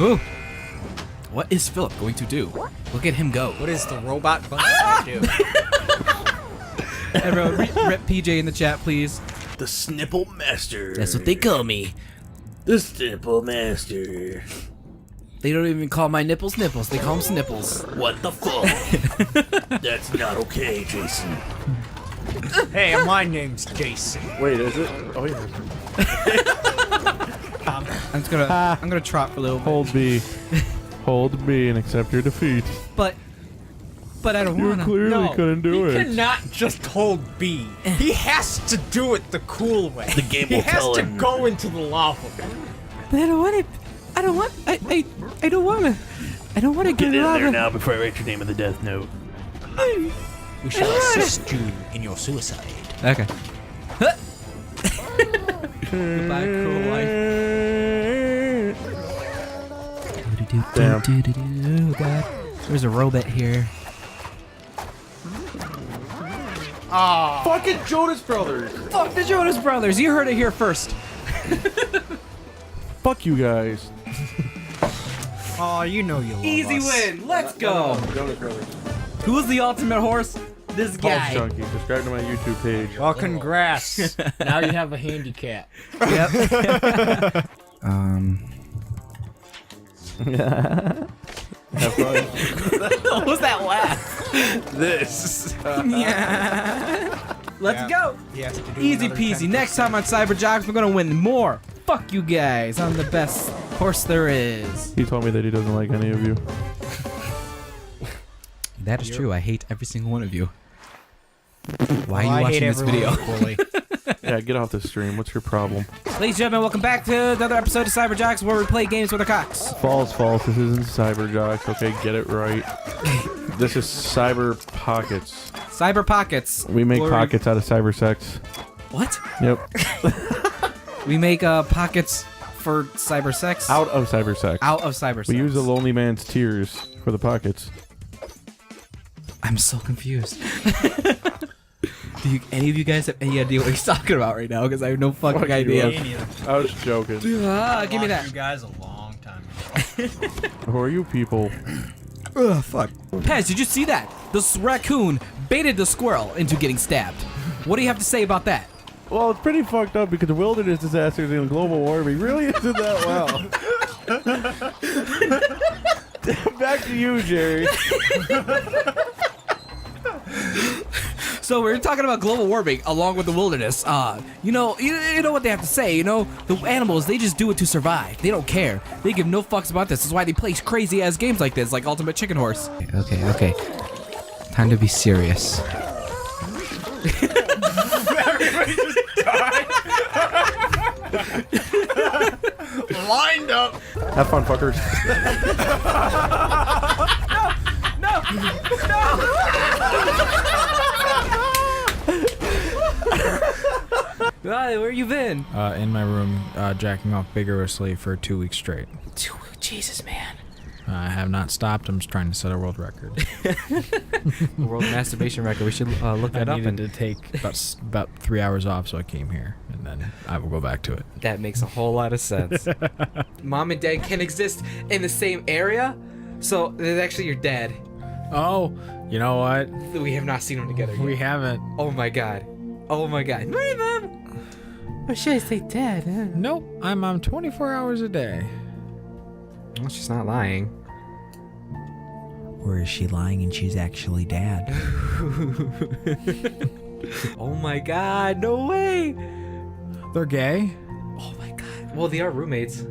Ooh. What is Philip going to do? Look at him go. What is the robot bunny gonna do? Everyone, rep PJ in the chat, please. The Snipple Master. That's what they call me. The Snipple Master. They don't even call my nipples nipples. They call them snipples. What the fuck? That's not okay, Jason. Hey, my name's Jason. Wait, is it? Oh yeah. I'm gonna trot for a little bit. Hold B. Hold B and accept your defeat. But I don't You wanna. clearly couldn't do he it. cannot just hold B. He has to do it the cool way. The game he will has tell to him. go into the lava. But I don't want it. I don't want. I don't wanna. I don't wanna Get get in out there of. now before I write your name in the death note. We shall assist you in your suicide. Okay. Goodbye, cruel life. Damn. Oh God. There's a robot here. Ah, Fucking Jonas Brothers. Fuck the Jonas Brothers. You heard it here first. Fuck you guys. oh, you know you love Easy us. win. Let's go. Jonas Brothers. Who's the ultimate horse? This Pulse guy. Chunky. Subscribe to my YouTube page. Well, congrats. now you have a handicap. Yep. Have fun. What was that laugh? This. Yeah. Let's go. He has to do Easy another peasy. 10%. Next time on Cyber Jocks, we're gonna win more. Fuck you guys. I'm the best horse there is. He told me that he doesn't like any of you. That is true. I hate every single one of you. Why Well, are I you hate watching this everyone video? equally. Yeah, get off this stream. What's your problem? Ladies and gentlemen, welcome back to another episode of Cyber Jocks, where we play games with our cocks. False. This isn't Cyber Jocks. Okay, get it right. This is Cyber Pockets. Cyber Pockets. We make Where pockets out of cyber sex. What? Yep. We make pockets for cyber sex? Out of cyber sex. Out of cyber sex. We use a lonely man's tears for the pockets. I'm so confused. Do any of you guys have any idea what he's talking about right now? Because I have no fucking Fuck you, idea. I was joking. Give me that. You guys a long time ago. Who are you people? Ugh, fuck. Pez, did you see that? The raccoon baited the squirrel into getting stabbed. What do you have to say about that? Well, it's pretty fucked up because the wilderness disasters and global warming really isn't that well. Back to you, Jerry. So we're talking about global warming along with the wilderness. You know what they have to say. You know, the animals, they just do it to survive. They don't care. They give no fucks about this. That's why they play crazy ass games like this, like Ultimate Chicken Horse. Okay. Time to be serious. Everybody just died. Lined up. Have fun, fuckers. Where you been? In my room, jacking off vigorously for 2 weeks straight. Jesus, man. I have not stopped. I'm just trying to set a world record. The world masturbation record. We should look that I up. needed And to take about 3 hours off, so I came here, and then I will go back to it. that makes a whole lot of sense. Mom and dad can exist in the same area, so it's actually your dad. Oh, you know what? We have not seen them together yet. We haven't. Oh my god. Morning, Mom. Or should I say dad? Nope. I'm 24 hours a day. Well, she's not lying. Or is she lying and she's actually dad? Oh my god, no way. They're gay? Oh my god. Well, they are roommates.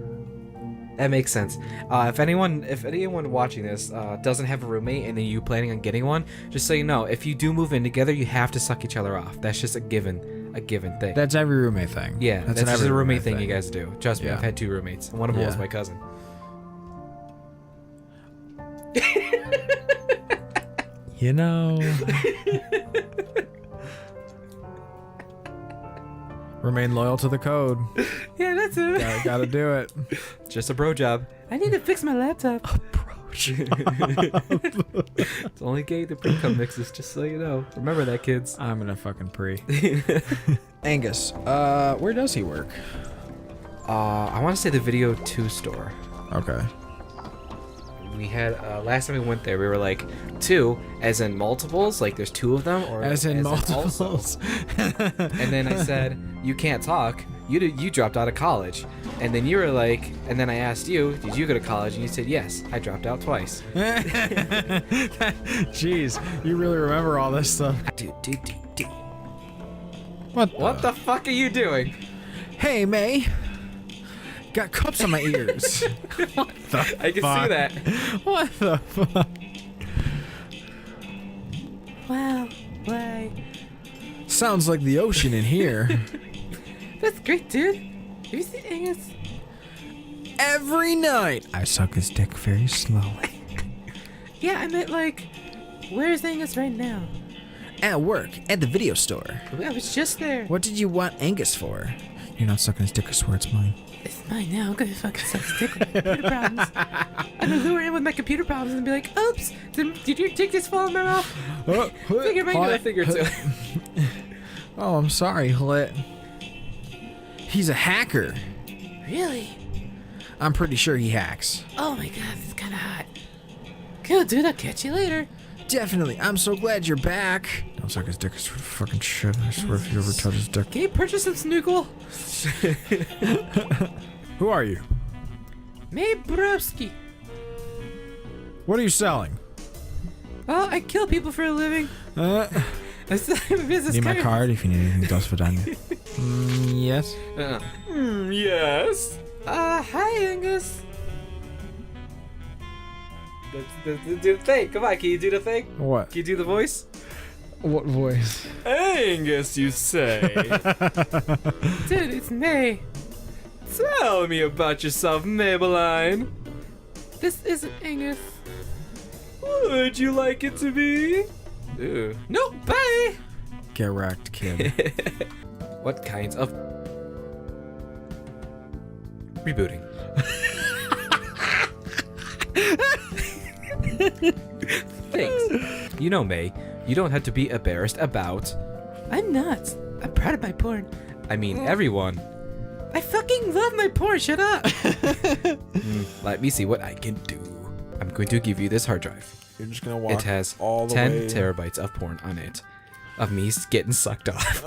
That makes sense. If anyone watching this doesn't have a roommate and then you planning on getting one, just so you know, if you do move in together, you have to suck each other off. That's just a given thing. That's every roommate thing. Yeah, that's an just every a roommate thing you guys do. Trust me, Yeah. I've had 2 roommates. One of them was Yeah. my cousin. You know. Remain loyal to the code. Yeah, that's it. Gotta do it. Just a bro job. I need to fix my laptop. A bro job. It's only gay the pre-cum mixes, just so you know. Remember that, kids. I'm gonna fucking pre. Angus, where does he work? I want to say the Video 2 store. Okay. We had last time we went there, we were like 2, as in multiples, like there's 2 of them, or As in also. multiples. And then I said, you can't talk. You dropped out of college. And then you were like, and then I asked you, did you go to college? And you said, yes, I dropped out twice. Jeez, you really remember all this stuff. What the fuck are you doing? Hey, May. Got cups on my ears. I can see that. What the fuck? Wow, why? Sounds like the ocean in here. That's great, dude. Have you seen Angus? Every night. I suck his dick very slowly. Yeah, I meant like, where's Angus right now? At work, at the video store. I was just there. What did you want Angus for? You're not sucking his dick, I swear it's mine. It's mine now. I'm gonna fucking suck his dick with my computer problems. I'm gonna lure him with my computer problems and be like, oops, did your dick just fall in my mouth? Figure might do a thing or two. Oh, I'm sorry, Hlit. He's a hacker. Really? I'm pretty sure he hacks. Oh my god, this is kinda hot. Cool, dude, I'll catch you later. Definitely. I'm so glad you're back. Don't suck his dick, I swear to fucking shit. I swear if you ever touch his dick. Can you purchase some snookle? Who are you? May Browski. What are you selling? Oh, I kill people for a living. That's my business Need my card. card if you need anything else for Daniel. Yes. Yes. Hi, Angus. Do the thing. Come on, can you do the thing? What? Can you do the voice? What voice? Angus, you say? Dude, it's May. Tell me about yourself, Maybelline. This isn't Angus. Would you like it to be? Ooh. No, bye! Get wrecked, kid. What kinds of... Rebooting. Thanks. You know, May, you don't have to be embarrassed about... I'm not. I'm proud of my porn. I mean, everyone. I fucking love my porn, shut up! Let me see what I can do. I'm going to give you this hard drive. You're just gonna walk It has all the 10 way terabytes of porn on it. Of me getting sucked off.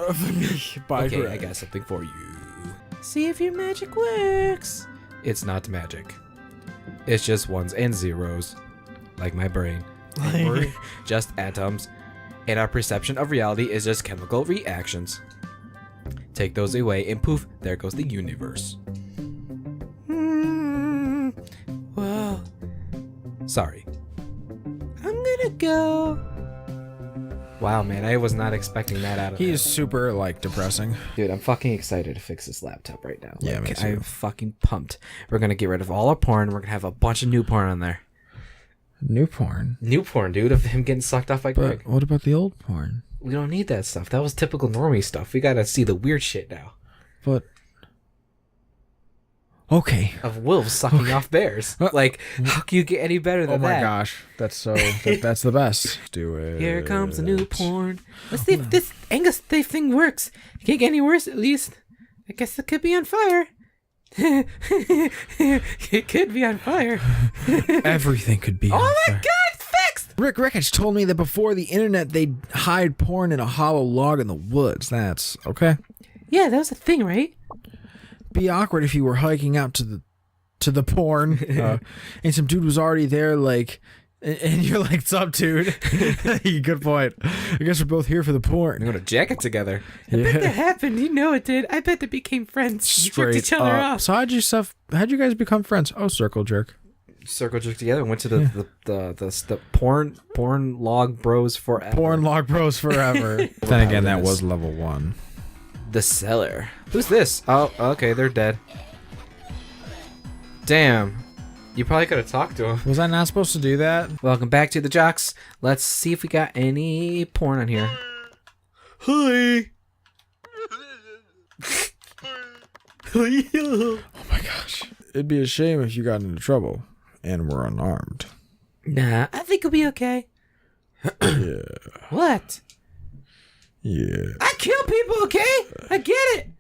by Okay, Greg. I got something for you. See if your magic works. It's not magic. It's just ones and zeros. Like my brain. And we're just atoms. And our perception of reality is just chemical reactions. Take those away and poof, there goes the universe. Well, sorry. I'm gonna go. Wow, man, I was not expecting that out of He him. is super, like, depressing. Dude, I'm fucking excited to fix this laptop right now. Yeah, me too. I'm fucking pumped. We're gonna get rid of all our porn. We're gonna have a bunch of new porn on there. New porn? New porn, dude, of him getting sucked off by Greg. But what about the old porn? We don't need that stuff. That was typical normie stuff. We gotta see the weird shit now. But... Okay. Of wolves sucking off bears. Like, how can you get any better than Oh my that? gosh. That's so... that's the best. Do it. Here comes the new porn. Let's see if this Angus thing works. It can't get any worse, at least. I guess it could be on fire. It could be on fire. Everything could be Oh on my fire. god, it's fixed! Rick Ricketts told me that before the internet, they'd hide porn in a hollow log in the woods. That's okay. Yeah, that was a thing, right? Be awkward if you were hiking out to the porn, and some dude was already there, like, and you're like, "Sup, dude?" Good point. I guess we're both here for the We're porn. gonna jack it together. I bet that happened. You know it did. I bet they became friends. They jerked each other off. So how'd you guys become friends? Oh, circle jerk. Circle jerked together and went to the porn log bros forever. Porn log bros forever. Then again, that was level 1. The Cellar. Who's this? Oh, okay, they're dead. Damn. You probably could have talked to him. Was I not supposed to do that? Welcome back to the Jocks. Let's see if we got any porn on here. Hi. Oh my gosh. It'd be a shame if you got into trouble and were unarmed. Nah, I think it'll be okay. Yeah. What? Yeah. I kill people, okay? I get it.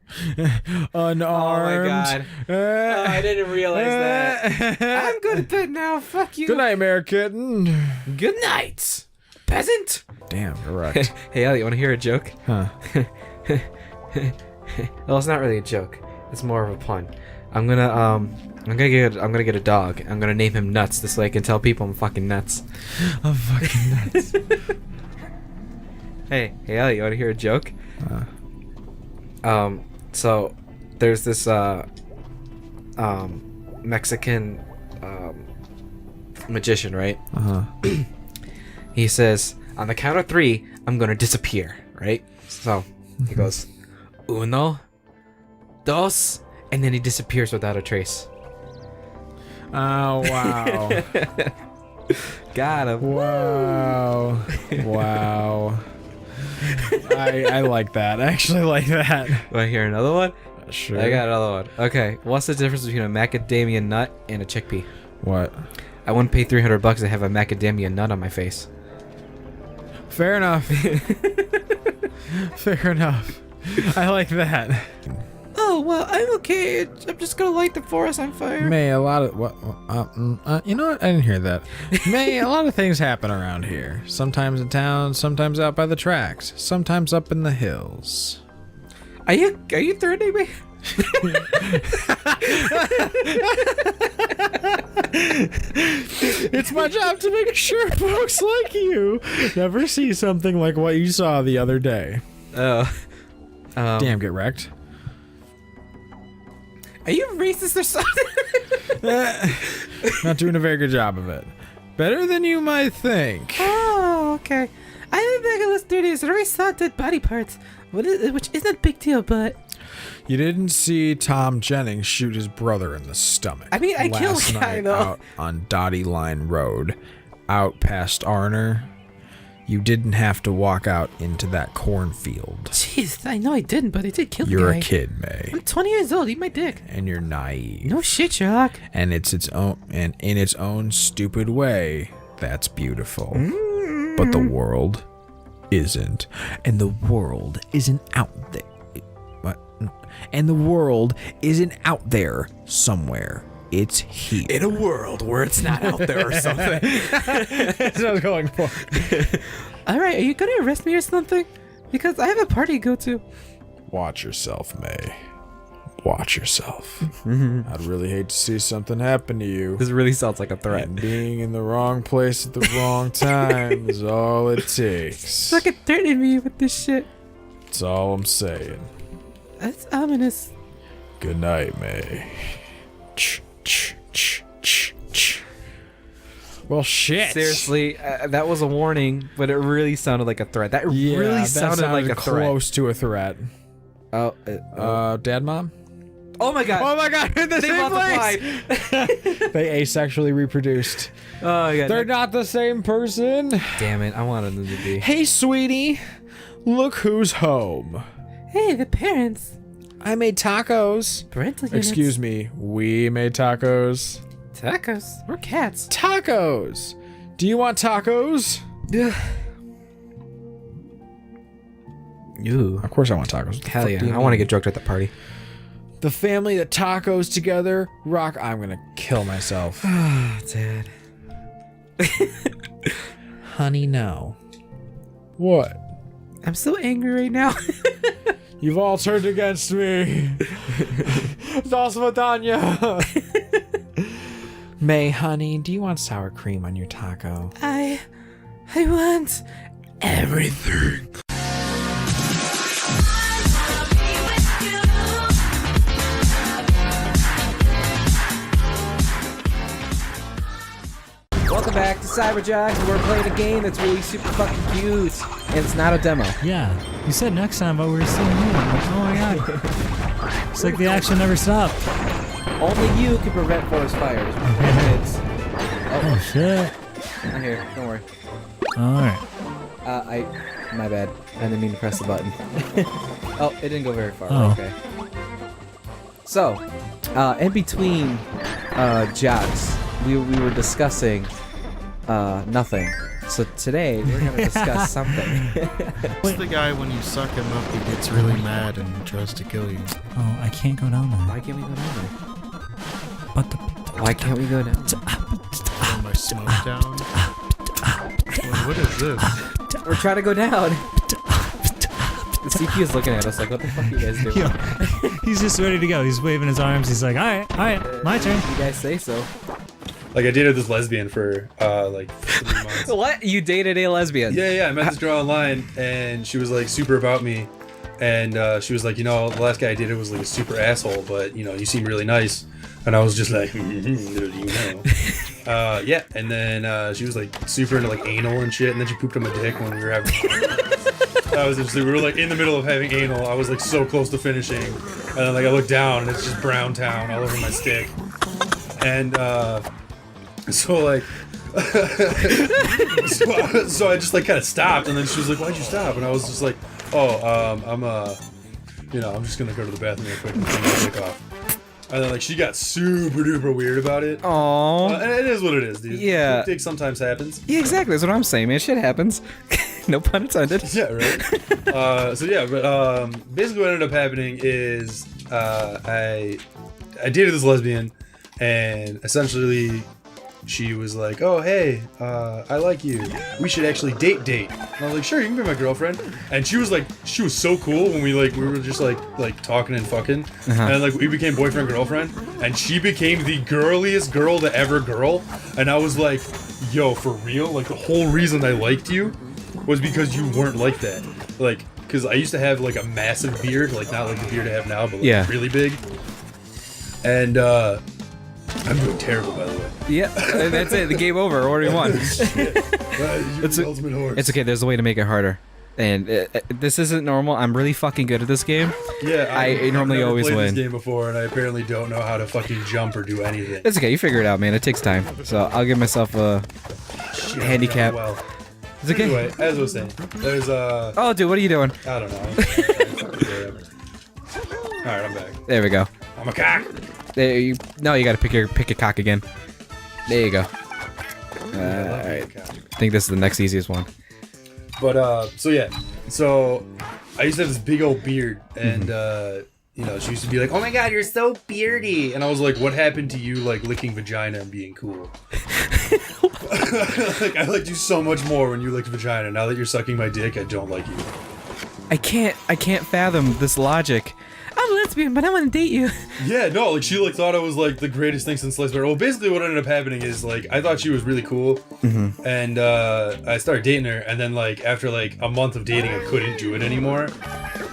Unarmed. Oh my god. Oh, I didn't realize that. I'm going to bed now. Fuck you. Good night, Mare Kitten. Good night, peasant. Damn, correct. Hey, Ellie, you want to hear a joke? Huh. Well, it's not really a joke. It's more of a pun. I'm gonna get a dog. I'm gonna name him Nuts. This way I can tell people I'm fucking nuts. I'm fucking nuts. Hey, Ellie, you want to hear a joke? So there's this Mexican magician, right? He says, on the count of 3, I'm gonna disappear, right? So he goes, 1, 2, and then he disappears without a trace. Oh, wow. Got him. Wow. Wow. I like that. I actually like that. Want to hear another one? Sure. I got another one. Okay, what's the difference between a macadamia nut and a chickpea? What? I wouldn't pay $300 to have a macadamia nut on my face. Fair enough. Fair enough. I like that. Oh, well, I'm okay. I'm just gonna light the forest on fire. May, a lot of what? You know what? I didn't hear that. May, a lot of things happen around here. Sometimes in town, sometimes out by the tracks, sometimes up in the hills. Are you threatening me? It's my job to make sure folks like you never see something like what you saw the other day. Oh. Damn, get wrecked. Are you racist or something? Not doing a very good job of it. Better than you might think. Oh, okay. I've been back in the last 3 days and I already saw dead body parts, which isn't a big deal, but... You didn't see Tom Jennings shoot his brother in the stomach. I mean, I killed a guy, night though. Out on Dottie Line Road, out past Arner. You didn't have to walk out into that cornfield. Jeez, I know I didn't, but I did kill the guy. You're a kid, May. I'm 20 years old. Eat my dick. And you're naive. No shit, Sherlock. And it's its own, and in its own stupid way, that's beautiful. But the world isn't. And the world isn't out there. What? And the world isn't out there somewhere. It's here. In a world where it's not out there or something. That's what I was going for. Alright, are you gonna arrest me or something? Because I have a party to go to. Watch yourself, May. Watch yourself. I'd really hate to see something happen to you. This really sounds like a threat. And being in the wrong place at the wrong time is all it takes. Fucking threatening me with this shit. That's all I'm saying. That's ominous. Good night, May. Well, shit. Seriously, that was a warning, but it really sounded like a threat. That really sounded like a threat. Close to a threat. Oh, Dad, Mom? oh my god. Oh my god, in the They same multiplied. place. They asexually reproduced. Oh my god. They're not the same person. Damn it, I wanted them to be. Hey, sweetie. Look who's home. Hey, the parents. I made tacos. Parental units. Excuse me, we made tacos. Tacos? We're cats. Tacos. Do you want tacos? Ooh. Of course I want tacos. What the Hell fuck yeah. do you I want to mean? get drugged at the party. The family that tacos together, rock. I'm gonna kill myself. Dad. Honey, no. What? I'm so angry right now. You've all turned against me. Dos Vatanya. May, honey, do you want sour cream on your taco? I want everything. Welcome back to Cyberjocks, and we're playing a game that's really super fucking cute, and it's not a demo. Yeah, you said next time, but we were still here. I'm like, oh my god. It's like the action never stopped. Only you can prevent forest fires. It's, Oh shit. I'm here. Don't worry. Alright. My bad. I didn't mean to press the button. Oh, it didn't go very far. Oh. Okay. So, in between Jocks, we were discussing nothing. So today we're gonna discuss something. It's the guy when you suck him up, he gets really mad and tries to kill you. Oh, I can't go down there. Why can't we go down there? But the Why can't we go down? Turn my smoke down. What is this? We're trying to go down. The CPU is looking at us like, what the fuck are you guys doing? Yo, he's just ready to go. He's waving his arms. He's like, all right, my turn. You guys say so. Like, I dated this lesbian for, like, 3 months. What? You dated a lesbian? Yeah, I met this girl online, and she was, like, super about me. And she was like, you know, the last guy I dated was, like, a super asshole, but, you know, you seem really nice. And I was just like, little do you know. Yeah, and then she was, like, super into, like, anal and shit, and then she pooped on my dick when we were having... That was interesting. We were, like, in the middle of having anal. I was, like, so close to finishing. And then, like, I looked down, and it's just brown town all over my stick. And, so like, so I just like kind of stopped, and then she was like, "Why'd you stop?" And I was just like, "Oh, you know, I'm just gonna go to the bathroom real quick and turn my dick off." And then like she got super duper weird about it. Aww. And it is what it is, dude. Yeah. Dick sometimes happens. Yeah, exactly. That's what I'm saying, man. Shit happens. No pun intended. Yeah, right. So yeah, but basically what ended up happening is I dated this lesbian, and essentially. She was like, "Oh, hey, I like you. We should actually date." And I was like, "Sure, you can be my girlfriend." And she was so cool when we were just like talking and fucking, and like we became boyfriend girlfriend. And she became the girliest girl to ever girl. And I was like, "Yo, for real? Like the whole reason I liked you was because you weren't like that. Like, because I used to have like a massive beard, like not like the beard I have now, but like really big. And I'm doing terrible, by the way." Yeah, that's it. The game over. What do you want? You're the ultimate horse. It's okay. There's a way to make it harder. And this isn't normal. I'm really fucking good at this game. Yeah, I normally I've never always played win. this game before, and I apparently don't know how to fucking jump or do anything. It's okay. You figure it out, man. It takes time. So I'll give myself a handicap. Well, It's okay. anyway, as I was saying, there's Oh, dude, what are you doing? I don't know. All right, I'm back. There we go. I'm a cock. There you. No, you gotta pick your cock again. There you go. Alright. I think this is the next easiest one. But so yeah, so I used to have this big old beard, and you know, she used to be like, "Oh my god, you're so beardy," and I was like, "What happened to you like licking vagina and being cool?" Like I liked you so much more when you licked vagina. Now that you're sucking my dick, I don't like you. I can't fathom this logic. I'm a lesbian, but I want to date you. Yeah, no, like she like thought I was like the greatest thing since sliced bread. Well, basically what ended up happening is like I thought she was really cool, and I started dating her, and then like after like a month of dating, I couldn't do it anymore.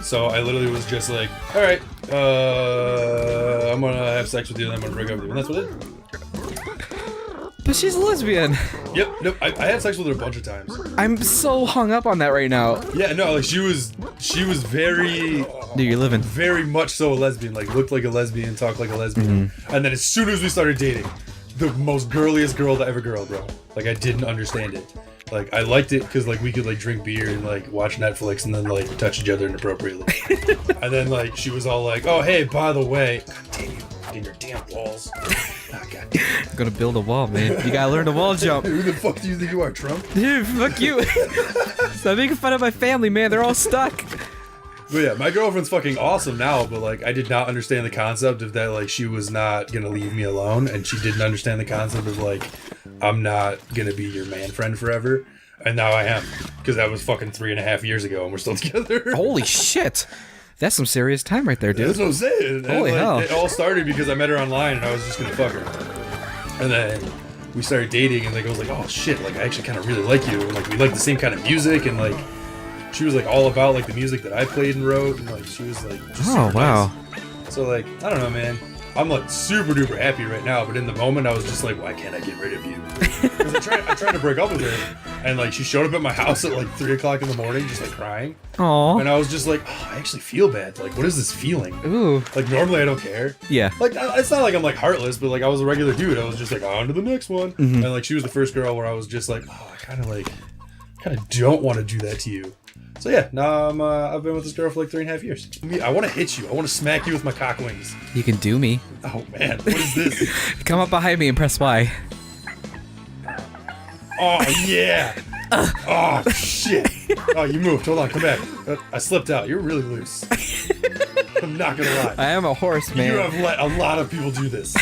So I literally was just like, all right, I'm gonna have sex with you, and I'm gonna break up with you, and that's what it is. But she's a lesbian. Yep, nope. I had sex with her a bunch of times. I'm so hung up on that right now. Yeah, no, like she was very, Dude, you're living. very much so a lesbian. Like looked like a lesbian, talked like a lesbian, and then as soon as we started dating, the most girliest girl to ever girl, bro. Like I didn't understand it. Like I liked it because like we could like drink beer and like watch Netflix and then like touch each other inappropriately. And then like she was all like, "Oh hey, by the way, God damn you, in your damn walls." Oh, God damn. I'm gonna build a wall, man. You gotta learn to wall jump. Who the fuck do you think you are, Trump? Dude, fuck you. Stop making fun of my family, man. They're all stuck. But yeah, my girlfriend's fucking awesome now, but like I did not understand the concept of that like she was not gonna leave me alone, and she didn't understand the concept of like I'm not gonna be your man friend forever. And now I am, because that was fucking 3.5 years ago, and we're still together. Holy shit. That's some serious time right there, dude. That's what I'm saying. Holy and, like, hell. It all started because I met her online, and I was just gonna fuck her. And then we started dating, and like I was like, oh shit, like I actually kind of really like you, and like we like the same kind of music, and like she was like all about like the music that I played and wrote, and like she was like just Oh, super wow. nice. So like I don't know, man. I'm like super duper happy right now, but in the moment I was just like, why can't I get rid of you? Because I tried to break up with her, and like she showed up at my house at like 3 o'clock in the morning, just like crying, Aw. and I was just like, oh, I actually feel bad. Like, what is this feeling? Ooh. Like normally I don't care. Yeah. Like it's not like I'm like heartless, but like I was a regular dude. I was just like on to the next one, and like she was the first girl where I was just like, oh, I kind of don't want to do that to you. So yeah, now I've been with this girl for like 3.5 years. I want to hit you. I want to smack you with my cock wings. You can do me. Oh man, what is this? Come up behind me and press Y. Oh yeah, Oh shit! Oh, you moved. Hold on, come back. I slipped out. You're really loose. I'm not gonna lie. I am a horse, man. You have let a lot of people do this.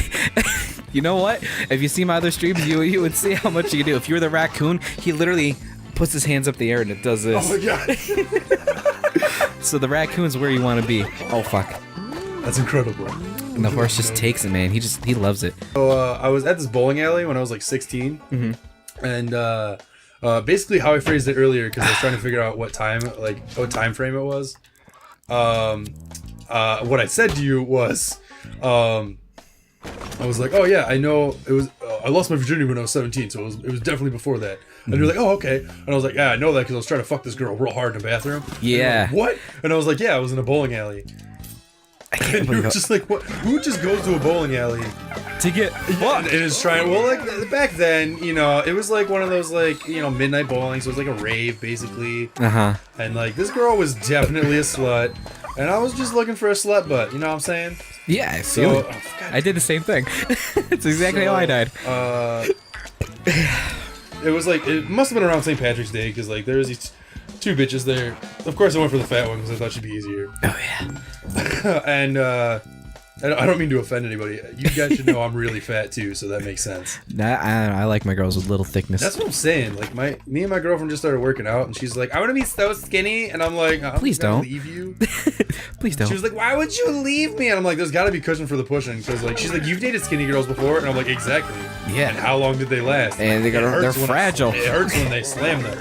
You know what? If you see my other streams, you would see how much you can do. If you're the raccoon, he literally puts his hands up the air and it does this. Oh my god. So the raccoon's where you want to be. Oh fuck. That's incredible. And the horse just takes it, man. He loves it. So I was at this bowling alley when I was like 16, and basically how I phrased it earlier because I was trying to figure out what time frame it was. What I said to you was, I was like, oh yeah, I know it was. I lost my virginity when I was 17, so it was definitely before that. And you're like, oh okay, and I was like, yeah, I know that because I was trying to fuck this girl real hard in the bathroom. Yeah. And what? And I was like, yeah, I was in a bowling alley. And you were just like, what? Who just goes to a bowling alley To get and is trying? Well, like back then, you know, it was like one of those like midnight bowling, so it was like a rave basically. And like this girl was definitely a slut, and I was just looking for a slut butt. You know what I'm saying? Yeah, I feel So it. I did the same thing. It's exactly how I died. It was like it must have been around St. Patrick's Day because like there was these two bitches there. Of course, I went for the fat one because I thought she'd be easier. Oh yeah. And I don't mean to offend anybody. You guys should know I'm really fat too, so that makes sense. I like my girls with little thickness. That's what I'm saying. Like me and my girlfriend just started working out, and she's like, "I want to be so skinny," and I'm like, Please gonna don't. leave you." Please don't. She was like, "Why would you leave me?" And I'm like, "There's got to be cushion for the pushing," because like she's like, "You've dated skinny girls before," and I'm like, "Exactly." Yeah. And how long did they last? And they It hurts they're when fragile. It hurts when they slam them.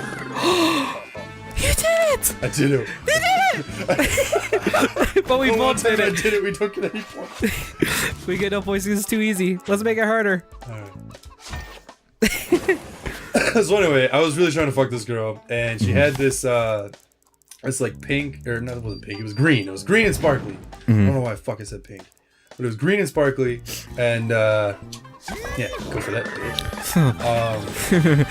You did it! I did it. But we The one both time did I it. did it. We don't get any points. We get no points because it's too easy. Let's make it harder. So anyway, I was really trying to fuck this girl, and she had this it's like pink, or no, it wasn't pink. It was green. It was green and sparkly. I don't know why I fucking said pink, but it was green and sparkly, and yeah, go for that, bitch.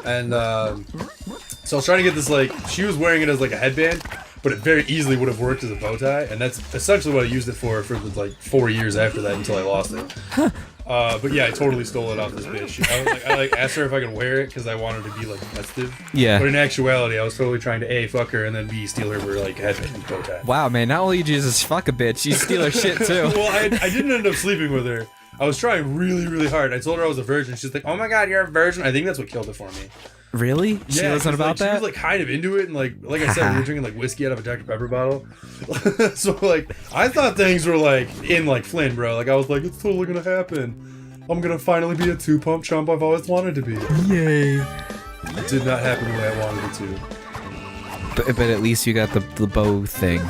And so I was trying to get this, like, she was wearing it as like a headband, but it very easily would have worked as a bow tie, and that's essentially what I used it for the, like 4 years after that until I lost it. But yeah, I totally stole it off this bitch. I asked her if I could wear it because I wanted to be like festive. Yeah. But in actuality, I was totally trying to A, fuck her, and then B, steal her for like headband and bow tie. Wow, man! Not only did you just fuck a bitch, you steal her shit too. Well, I didn't end up sleeping with her. I was trying really, really hard. I told her I was a virgin. She's like, "Oh my god, you're a virgin." I think that's what killed it for me. Really? She Yeah, wasn't 'cause, about like, that. She was like kind of into it, and like I said, we were drinking like whiskey out of a Dr Pepper bottle. So like, I thought things were like in like Flynn, bro. Like I was like, it's totally gonna happen. I'm gonna finally be a 2-pump chump I've always wanted to be. Yay! It did not happen the way I wanted it to. But at least you got the bow thing,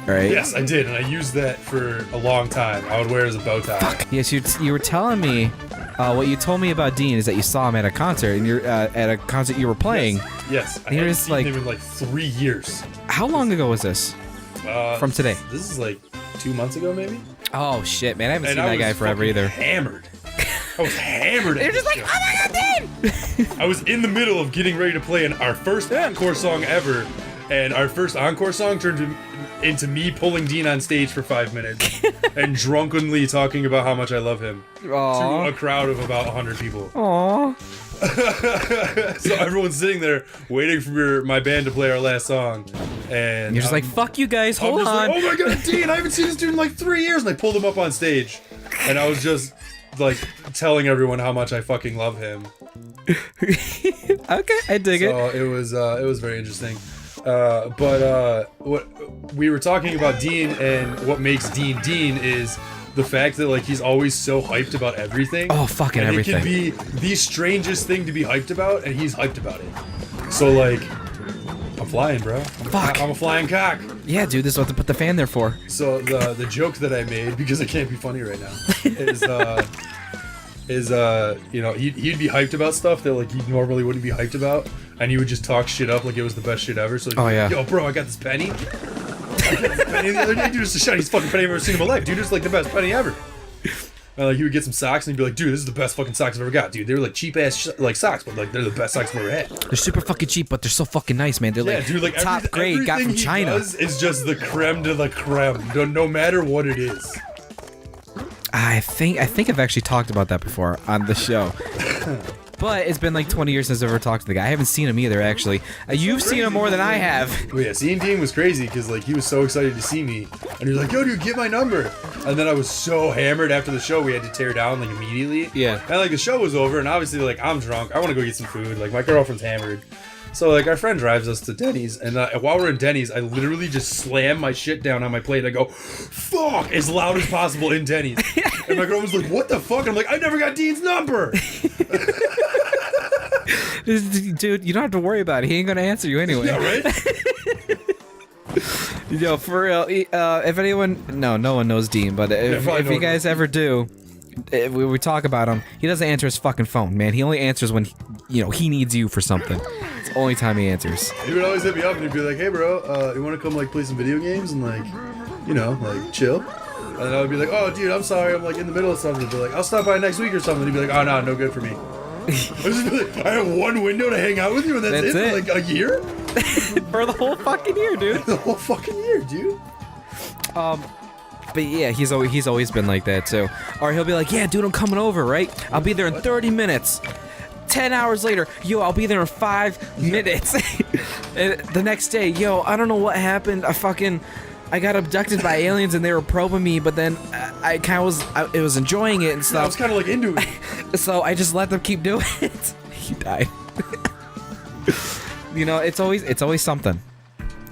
right? Yes, I did, and I used that for a long time. I would wear it as a bow tie. Yes, you were telling me. What you told me about Dean is that you saw him at a concert, and you're at a concert you were playing. Yes, I He hadn't was, seen like- him in like 3 years. How long ago was this? From today? This is like 2 months ago, maybe. Oh shit, man! I haven't And seen I that guy was forever fucking either. Hammered. I was hammered. They're just like, show. oh my god, Dean! I was in the middle of getting ready to play our first encore song ever, and our first encore song turned into me pulling Dean on stage for 5 minutes and drunkenly talking about how much I love him to a crowd of about 100 people. Aww. So everyone's sitting there waiting for my band to play our last song, and You're just like, fuck you guys, I'm hold just on. like, oh my god, Dean, I haven't seen this dude in like 3 years, and I pulled him up on stage, and I was just like telling everyone how much I fucking love him. Okay, I dig it. So it was very interesting. What we were talking about Dean, and what makes Dean Dean is the fact that like he's always so hyped about everything. Oh, fucking and everything. It can be the strangest thing to be hyped about, and he's hyped about it. So like, I'm flying, bro. Fuck. I'm a flying cock. Yeah, dude, this is what to put the fan there for. So the joke that I made, because it can't be funny right now, is you know, he'd be hyped about stuff that like he normally wouldn't be hyped about, and he would just talk shit up like it was the best shit ever. So he'd be like, yeah. yo, bro, I got this penny. I got this penny the other day, dude. It's the shiniest fucking penny I've ever seen in my life, dude. It's like the best penny ever. And like he would get some socks and he'd be like, dude, this is the best fucking socks I've ever got, dude. They were like cheap ass like socks, but like they're the best socks I've ever had. They're super fucking cheap, but they're so fucking nice, man. They're Yeah, like, dude, like top grade, got from everything he China. does is just the creme de la creme, no matter what it is. I think I've actually talked about that before on the show. But it's been like 20 years since I've ever talked to the guy. I haven't seen him either, actually. You've seen him more than I have. But yeah, seeing Dean was crazy because like he was so excited to see me, and he was like, "Yo, dude, get my number." And then I was so hammered after the show, we had to tear down like immediately. Yeah. And like the show was over, and obviously like I'm drunk. I want to go get some food. Like my girlfriend's hammered. So like our friend drives us to Denny's, and while we're in Denny's, I literally just slam my shit down on my plate. I go, "Fuck!" as loud as possible in Denny's, and my girlfriend's like, "What the fuck?" I'm like, "I never got Dean's number." Dude, you don't have to worry about it. He ain't gonna answer you anyway. Yeah, right. Yo, for real. If anyone, no one knows Dean, but if you guys ever do, we talk about him. He doesn't answer his fucking phone, man. He only answers when he needs you for something. It's the only time he answers. He would always hit me up and he'd be like, "Hey, bro, you want to come like play some video games and like, like chill?" And I would be like, "Oh, dude, I'm sorry, I'm like in the middle of something." He'd be like, "I'll stop by next week or something." He'd be like, "Oh, no good for me." I have one window to hang out with you, and that's it. For like a year? For the whole fucking year, dude. The whole fucking year, dude. But yeah, he's always been like that too. Or he'll be like, "Yeah, dude, I'm coming over, right? I'll be there in 30 minutes." 10 hours later, "Yo, I'll be there in 5 minutes." And the next day, "Yo, I don't know what happened. I got abducted by aliens and they were probing me, but then I was enjoying it and stuff." I was kind of like into it. So I just let them keep doing it. He died. It's always something.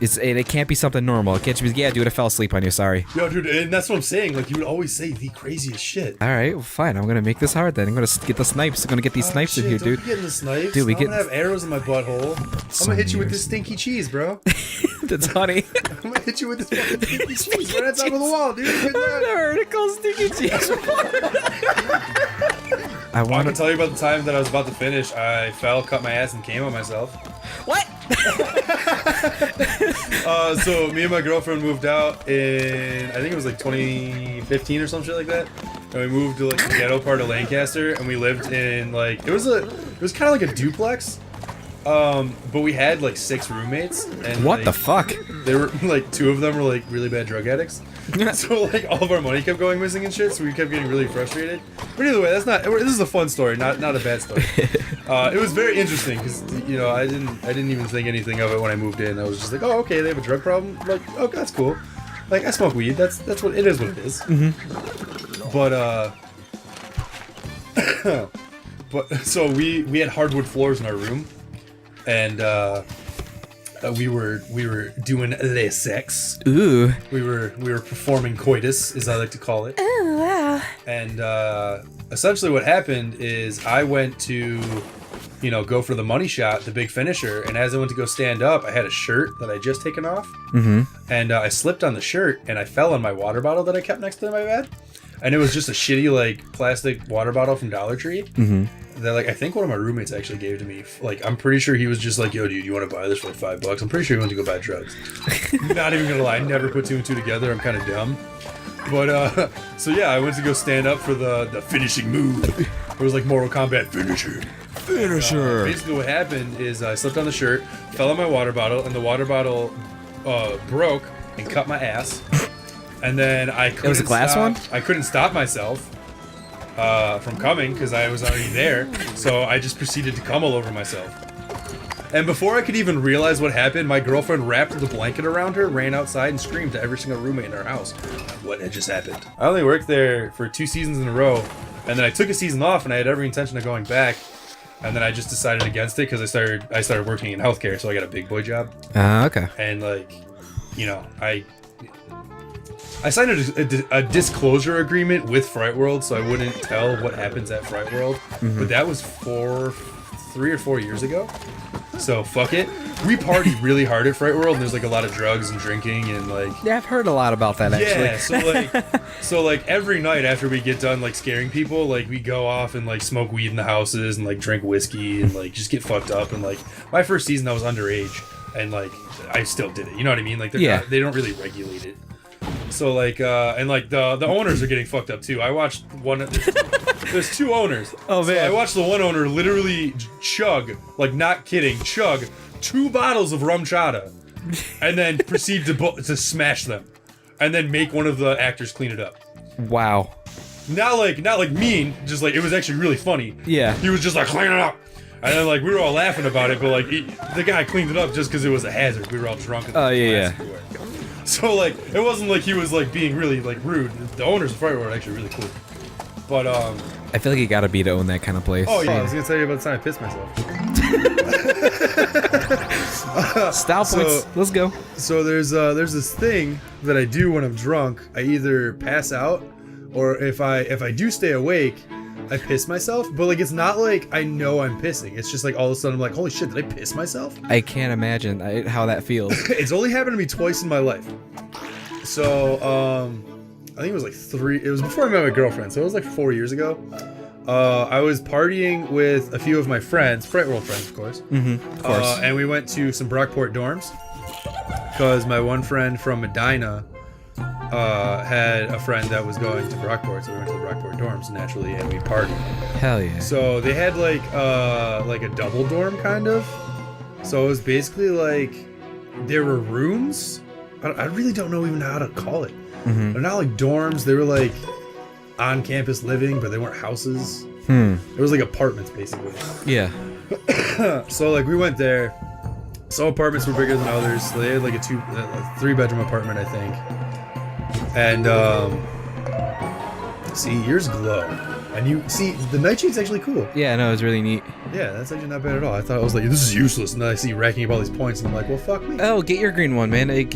It can't be something normal. It can't just be, "Yeah, dude, I fell asleep on you, sorry." Yo, dude, and that's what I'm saying. Like, you would always say the craziest shit. All right, well, fine. I'm gonna make this hard then. I'm gonna get the snipes. I'm gonna get these snipes in here, don't dude. be getting the snipes. Dude, I'm gonna have arrows in my butthole. I'm gonna hit you with this stinky cheese, bro. That's honey. I'm gonna hit you with this fucking stinky cheese right on top of the wall, dude. I've never heard it called stinky cheese before. I can tell you about the time that I was about to finish. I fell, cut my ass, and came on myself. What? So me and my girlfriend moved out in, I think it was like 2015 or some shit like that. And we moved to like the ghetto part of Lancaster, and we lived in like it was kind of like a duplex. But we had like 6 roommates. And What like, the fuck? They were like 2 of them were like really bad drug addicts. So like all of our money kept going missing and shit, so we kept getting really frustrated. But either way, this is a fun story, not a bad story. It was very interesting because I didn't even think anything of it when I moved in. I was just like, "Oh, okay, they have a drug problem." Like, "Oh, that's cool." Like, I smoke weed. That's what it is. What it is. Mm-hmm. But so we had hardwood floors in our room, and we were doing le sex. Ooh. We were performing coitus, as I like to call it. Oh wow. And essentially, what happened is I went to, go for the money shot, the big finisher. And as I went to go stand up, I had a shirt that I had just taken off, and I slipped on the shirt and I fell on my water bottle that I kept next to my bed. And it was just a shitty like plastic water bottle from Dollar Tree. That like I think one of my roommates actually gave to me. Like I'm pretty sure he was just like, "Yo, dude, you want to buy this for like $5?" I'm pretty sure he went to go buy drugs. Not even gonna lie, I never put 2 and 2 together. I'm kind of dumb. But so yeah, I went to go stand up for the finishing move. It was like Mortal Kombat finisher. Basically, what happened is I slipped on the shirt, fell on my water bottle, and the water bottle broke and cut my ass. And then I couldn't. It was a glass one? I couldn't stop myself from coming because I was already there. So I just proceeded to come all over myself. And before I could even realize what happened, my girlfriend wrapped the blanket around her, ran outside, and screamed to every single roommate in our house what had just happened. I only worked there for 2 seasons in a row, and then I took a season off, and I had every intention of going back. And then I just decided against it because I started working in healthcare, so I got a big boy job. Okay. And like, I signed a disclosure agreement with Fright World, so I wouldn't tell what happens at Fright World. But that was 3 or 4 years ago. So fuck it. We party really hard at Fright World, and there's like a lot of drugs and drinking and like. Yeah, I've heard a lot about that actually. Yeah, so like every night after we get done like scaring people, like we go off and like smoke weed in the houses and like drink whiskey and like just get fucked up. And like my first season I was underage, and like I still did it. You know what I mean? Like they don't really regulate it. So like and like the owners are getting fucked up too. I watched one. There's 2 owners. Oh man! So I watched the one owner literally chug, like not kidding, chug 2 bottles of rum chata, and then proceed to smash them, and then make one of the actors clean it up. Wow. not like mean, just like it was actually really funny. Yeah. He was just like clean it up, and then like we were all laughing about it, but like the guy cleaned it up just because it was a hazard. We were all drunk. And yeah. everywhere. So like it wasn't like he was like being really like rude. The owners of Fright World are actually really cool. But I feel like you gotta be to own that kind of place. oh yeah, I was gonna tell you about the time I pissed myself. Style points. Let's go. So there's this thing that I do when I'm drunk. I either pass out, or if I do stay awake, I piss myself. But like it's not like I know I'm pissing. It's just like all of a sudden I'm like, holy shit, did I piss myself? I can't imagine how that feels. It's only happened to me twice in my life. So I think it was like 3. It was before I met my girlfriend, so it was like 4 years ago. I was partying with a few of my friends, Fright World friends, of course. Of course. And we went to some Brockport dorms because my one friend from Medina had a friend that was going to Brockport, so we went to the Brockport dorms naturally, and we partied. Hell yeah. So they had like a double dorm kind of. So it was basically like there were rooms. I really don't know even how to call it. They're not like dorms. They were like on campus living, but they weren't houses. It was like apartments basically. Yeah. So like we went there. Some apartments were bigger than others. So they had like a 3-bedroom apartment, I think. And see, yours glow, and you see the nightshade's actually cool. Yeah, no, it was really neat. Yeah, that's actually not bad at all. I thought I was like, this is useless, and then I see you racking up all these points, and I'm like, well, fuck me. Oh, get your green one, man. It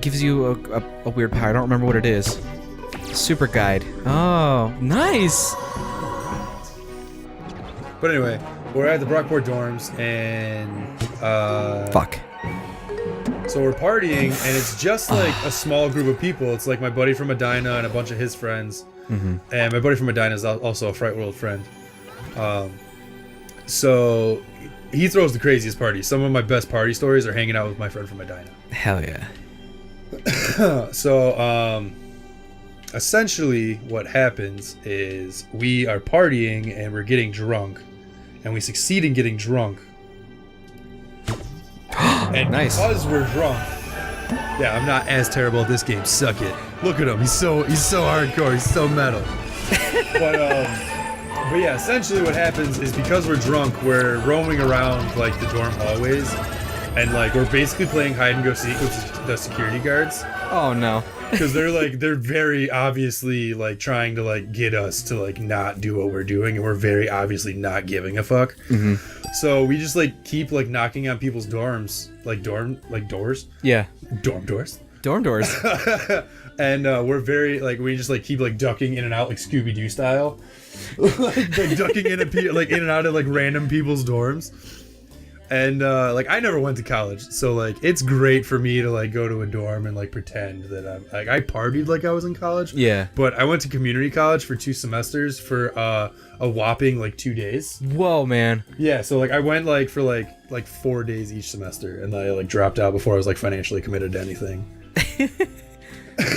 gives you a weird power. I don't remember what it is. Super guide. Oh, nice. But anyway, we're at the Brockport dorms, and Fuck. so we're partying, and it's just like a small group of people. It's like my buddy from Medina and a bunch of his friends, and my buddy from Medina is also a Fright World friend. So he throws the craziest parties. Some of my best party stories are hanging out with my friend from Medina. Hell yeah. So essentially what happens is we are partying and we're getting drunk, and we succeed in getting drunk. And Nice. because we're drunk, yeah, I'm not as terrible at this game. Suck it. Look at him. He's so hardcore. He's so metal. But yeah, essentially what happens is because we're drunk, we're roaming around like the dorm hallways, and like we're basically playing hide and go seek with the security guards. Oh no. Because they're very obviously like trying to like get us to like not do what we're doing, and we're very obviously not giving a fuck. So we just like keep like knocking on people's dorms, like doors. Yeah. Dorm doors. Dorm doors. And we're very like we just like keep like ducking in and out like Scooby-Doo style, like ducking in and out of like random people's dorms. And like I never went to college, so like it's great for me to like go to a dorm and like pretend that I'm like I partied like I was in college. Yeah. But I went to community college for 2 semesters for a whopping like 2 days. Whoa, man. Yeah, so like I went like for like 4 days each semester, and I like dropped out before I was like financially committed to anything.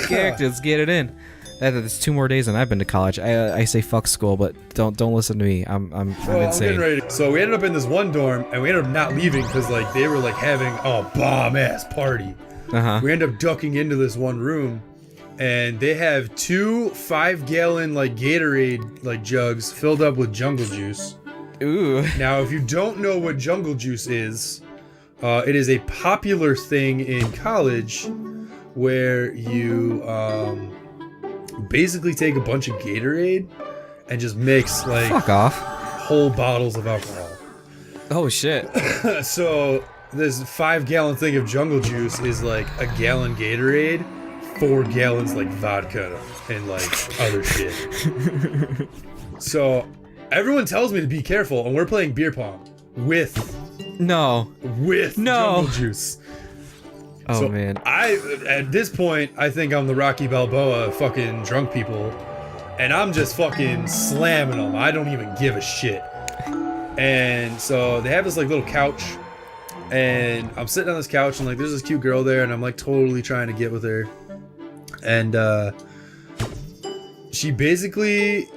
Characters, get it in. That's 2 more days and I've been to college. I say fuck school, but don't listen to me. I'm Well, I'm insane. getting ready. So we ended up in this one dorm, and we ended up not leaving because like they were like having a bomb ass party. We ended up ducking into this one room, and they have 2 5-gallon like Gatorade like jugs filled up with jungle juice. Ooh. Now, if you don't know what jungle juice is, it is a popular thing in college where you basically take a bunch of Gatorade and just mix like Fuck off. whole bottles of alcohol. Oh shit. So this 5-gallon thing of jungle juice is like a gallon Gatorade, 4 gallons like vodka and like other shit. So everyone tells me to be careful, and we're playing beer pong with No. jungle juice. Oh So man. At this point, I think I'm the Rocky Balboa of fucking drunk people, and I'm just fucking slamming them. I don't even give a shit. And so they have this like little couch, and I'm sitting on this couch, and like there's this cute girl there, and I'm like totally trying to get with her, and she basically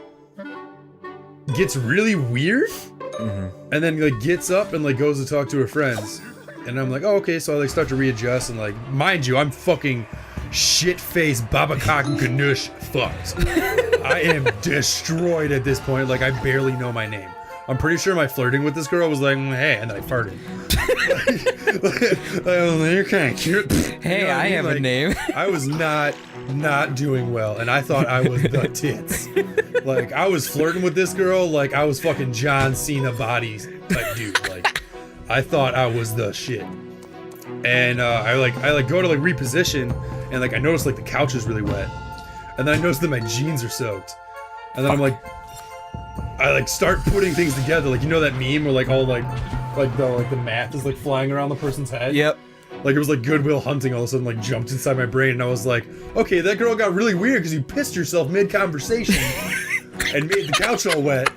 gets really weird, and then like gets up and like goes to talk to her friends. And I'm like, oh, okay, so I like start to readjust, and like, mind you, I'm fucking shit-faced Baba Cock and Ganoush fucked. I am destroyed at this point. Like, I barely know my name. I'm pretty sure my flirting with this girl was like, hey, and then I farted. You're kind of cute. Hey, You know what I mean? have a Like, name. I was not doing well, and I thought I was the tits. Like, I was flirting with this girl like I was fucking John Cena body type dude. Like, I thought I was the shit. And I go to like reposition, and like I noticed like the couch is really wet, and then I noticed that my jeans are soaked, and then I'm like, I like start putting things together, like, you know that meme where like all like the math is like flying around the person's head. Yep. Like, it was like Goodwill Hunting all of a sudden like jumped inside my brain, and I was like, okay, that girl got really weird because you pissed yourself mid-conversation and made the couch all wet.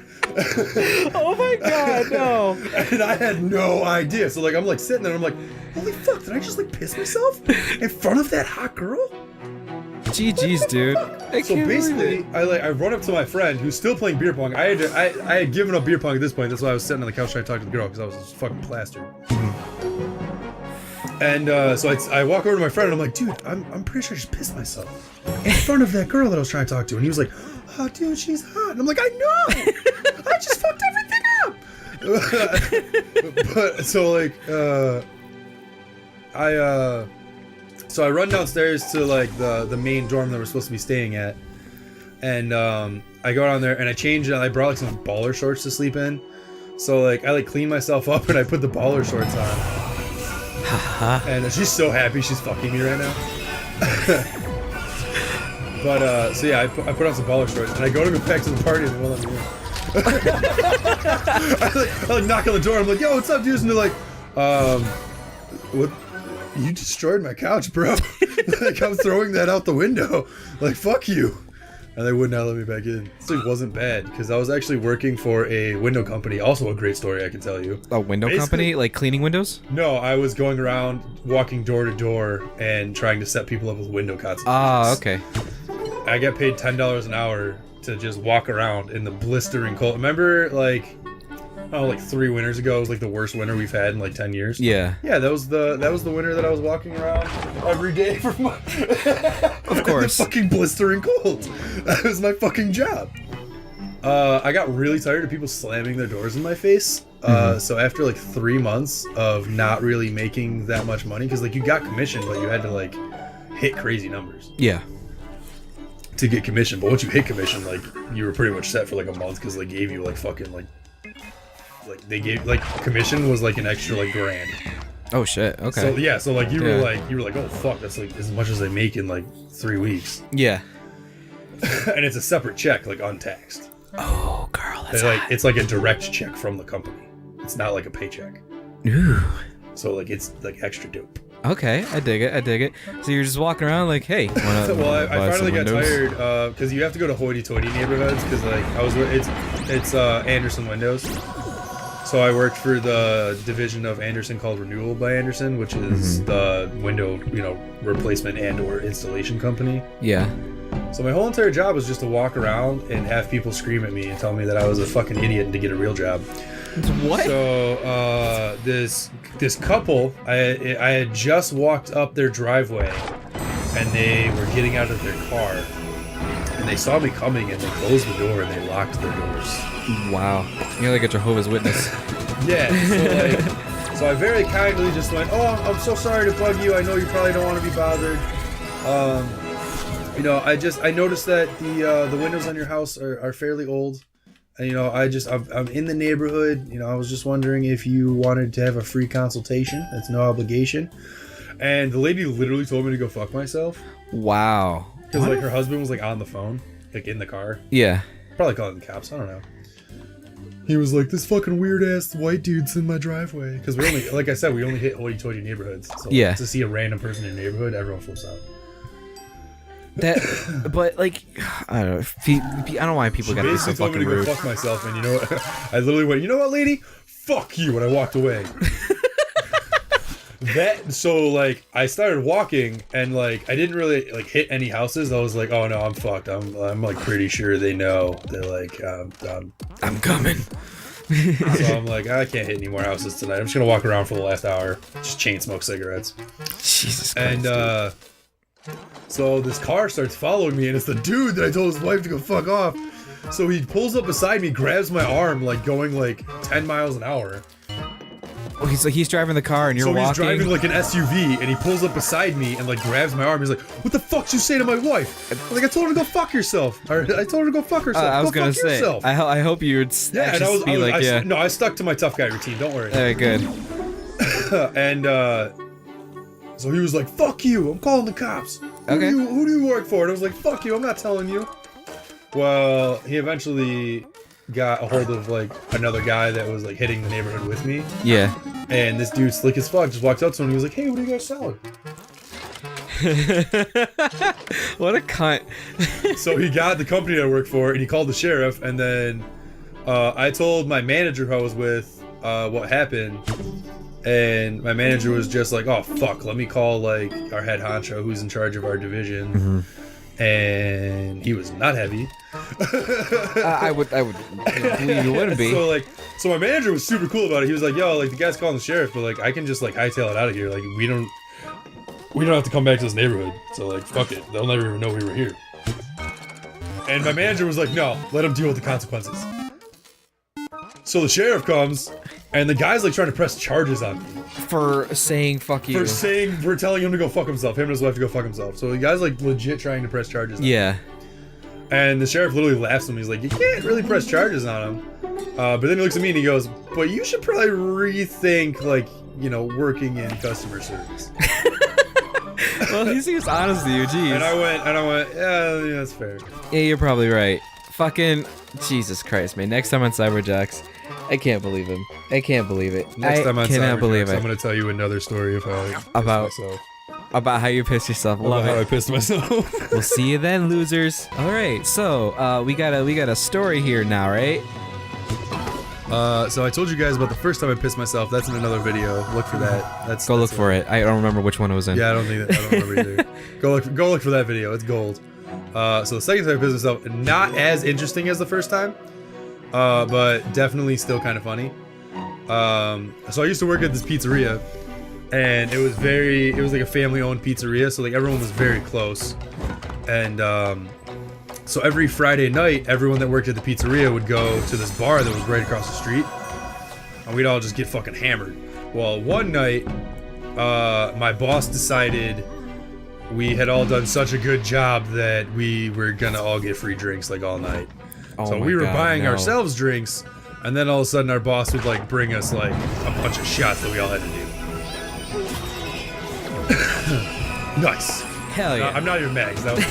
Oh my god, no. And I had no idea. So like I'm like sitting there and I'm like, holy fuck, did I just like piss myself in front of that hot girl? GG's, dude. So basically, I run up to my friend who's still playing beer pong. I had given up beer pong at this point. That's why I was sitting on the couch trying to talk to the girl, because I was just fucking plastered. And so I walk over to my friend and I'm like, dude, I'm pretty sure I just pissed myself in front of that girl that I was trying to talk to. And he was like, oh, dude, she's hot. And I'm like, I know. I just fucked everything up. But so like, so I run downstairs to like the main dorm that we're supposed to be staying at, and I go down there and I change and I brought like some baller shorts to sleep in. So like I like clean myself up and I put the baller shorts on. And she's so happy she's fucking me right now. But so yeah, I put on some baller shorts and I go back to the party and they won't let me in. I like knock on the door. I'm like, yo, what's up, dudes? And they're like, what? You destroyed my couch, bro. Like, I'm throwing that out the window. Like, fuck you. And they would not let me back in. This thing wasn't bad, because I was actually working for a window company. Also a great story, I can tell you. A window company? Like cleaning windows? No, I was going around, walking door to door, and trying to set people up with window cots. Ah, okay. I got paid $10 an hour to just walk around in the blistering cold. Remember, like, like 3 winters ago, it was like the worst winter we've had in like 10 years. Yeah. Yeah, that was the winter that I was walking around every day for my Of course. the fucking blistering cold. That was my fucking job. I got really tired of people slamming their doors in my face. So after like 3 months of not really making that much money, because like you got commission, but you had to like hit crazy numbers. Yeah. To get commission, but once you hit commission, like you were pretty much set for like a month, because they gave you like fucking like they gave like commission was like an extra like grand. Oh shit. Okay. So yeah, so like you were like, oh fuck, that's like as much as they make in like 3 weeks. Yeah. And it's a separate check, like untaxed. Oh girl, that's like it's like a direct check from the company. It's not like a paycheck. Ooh. So like it's like extra dope. Okay, I dig it. So you're just walking around like, hey. Well, I finally got tired because you have to go to hoity-toity neighborhoods, because like it's Anderson Windows. So I worked for the division of Anderson called Renewal by Anderson, which is the window, replacement and or installation company. Yeah. So my whole entire job was just to walk around and have people scream at me and tell me that I was a fucking idiot and to get a real job. What? So this couple, I had just walked up their driveway, and they were getting out of their car, and they saw me coming, and they closed the door and they locked their doors. Wow. You're like a Jehovah's Witness. Yeah. So I very kindly just went, oh, I'm so sorry to bug you. I know you probably don't want to be bothered. I noticed that the windows on your house are fairly old. And, I'm in the neighborhood. I was just wondering if you wanted to have a free consultation. That's no obligation. And the lady literally told me to go fuck myself. Wow. Because, like, her husband was, like, on the phone, like, in the car. Yeah. Probably calling the cops. I don't know. He was like, this fucking weird-ass white dude's in my driveway. Because we only, like I said, we only hit hoity-toity neighborhoods. So yeah. To see a random person in your neighborhood, everyone flips out. But like, I don't know. I don't know why people gotta be so fucking rude. She basically told me to go fuck myself, and you know what? I literally went, you know what, lady? Fuck you, and I walked away. So like, I started walking, and like, I didn't really like hit any houses. I was like, oh no, I'm fucked. I'm like pretty sure they know. They're like, I'm coming. So I'm like, I can't hit any more houses tonight. I'm just gonna walk around for the last hour, just chain smoke cigarettes. Jesus Christ. And So this car starts following me, and it's the dude that I told his wife to go fuck off. So he pulls up beside me, grabs my arm, like going like 10 miles an hour. Okay, so he's driving the car and you're walking. So he's driving like an SUV, and he pulls up beside me and like grabs my arm. He's like, "What the fuck did you say to my wife?" I was like, "I told her to go fuck yourself." Or, I told her to go fuck herself. I was go gonna fuck say. yourself. I hope you would actually be like, yeah. No, I stuck to my tough guy routine. Don't worry. Very good. And so he was like, "Fuck you! I'm calling the cops." Okay. Who do you work for? And I was like, "Fuck you! I'm not telling you." Well, he eventually got a hold of like another guy that was like hitting the neighborhood with me. Yeah. And this dude, slick as fuck, just walked up to him and he was like, "Hey, what are you guys selling?" What a cunt. So he got the company that I work for and he called the sheriff, and then I told my manager who I was with what happened, and my manager was just like, "Oh fuck, let me call like our head honcho who's in charge of our division." And he was not heavy. I would believe you wouldn't be. So my manager was super cool about it. He was like, "Yo, like the guy's calling the sheriff, but like I can just like hightail it out of here. Like we don't have to come back to this neighborhood. So like fuck it, they'll never even know we were here." And my manager was like, "No, let him deal with the consequences." So the sheriff comes, and the guy's like trying to press charges on me For saying fuck you. for telling him to go fuck himself. Him and his wife to go fuck himself. So the guy's like legit trying to press charges on him. Yeah. And the sheriff literally laughs at him. He's like, "You can't really press charges on him." But then he looks at me and he goes, "But you should probably rethink, like, you know, working in customer service." Well, he seems honest to you, jeez. And I went, yeah, that's fair. Yeah, you're probably right. Fucking Jesus Christ, man. Next time on Cyberjocks, I can't believe him. I can't believe it. Next time on I cannot Cyberjocks, believe it. I'm going to tell you another story of how I pissed myself. About how you pissed yourself. Love About how I it. pissed myself. We'll see you then, losers. All right, so we got a story here now, right? So I told you guys about the first time I pissed myself. That's in another video. Look for that. Go look for it. I don't remember which one it was in. Yeah, I don't remember either. Go look for that video. It's gold. So the second time I pissed myself, not as interesting as the first time, but definitely still kind of funny. So I used to work at this pizzeria, and it was like a family-owned pizzeria, so like everyone was very close. And so every Friday night, everyone that worked at the pizzeria would go to this bar that was right across the street, and we'd all just get fucking hammered. Well, one night, my boss decided we had all done such a good job that we were gonna all get free drinks like all night. So we were buying ourselves drinks, and then all of a sudden our boss would like bring us like a bunch of shots that we all had to do. Nice. Hell yeah. I'm not even mad, 'cause that was